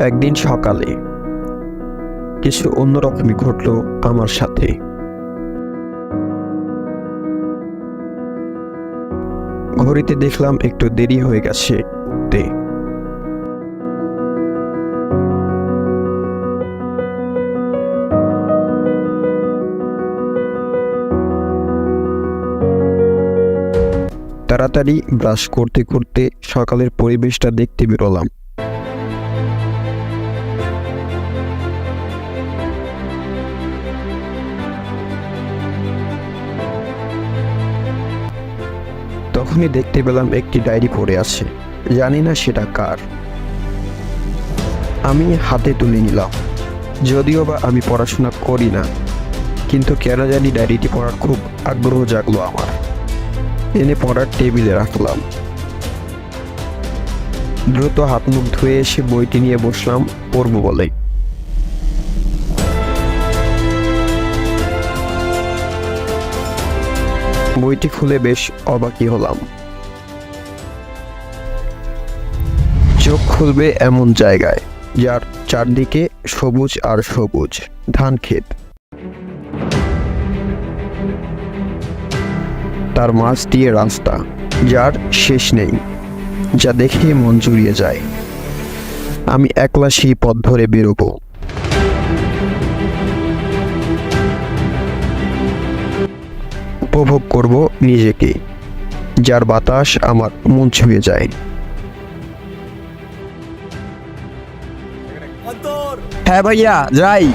একদিন সকালে কিছু অন্যরকমই ঘটলো আমার সাথে। ঘড়িতে দেখলাম একটু দেরি হয়ে গেছে উঠতে। তাড়াতাড়ি ব্রাশ করতে করতে সকালের পরিবেশটা দেখতে বেরোলাম। তখনই দেখতে পেলাম একটি ডায়েরি পড়ে আছে, জানি না সেটা কার। আমি হাতে তুলে নিলাম, যদিও বা আমি পড়াশোনা করি না, কিন্তু কেন জানি ডায়েরিটি পড়ার খুব আগ্রহ জাগলো আমার। এনে পড়ার টেবিলে রাখলাম। দ্রুত হাত মুখ ধুয়ে এসে বইটি নিয়ে বসলাম পড়ব বলে। বইটি খুলে বেশ অবাকই হলাম। চোখ খুলবে এমন জায়গায় যার চারদিকে সবুজ আর সবুজ ধান ক্ষেত, তার মাঝ দিয়ে রাস্তা যার শেষ নেই, যা দেখে মন জুড়িয়ে যায়। আমি একলা সেই পথ ধরে বেরোবো। উপভোগ করব নিজেকে, যার বাতাস আমার মন ছুঁয়ে যায়। হ্যাঁ ভাইয়া যাই।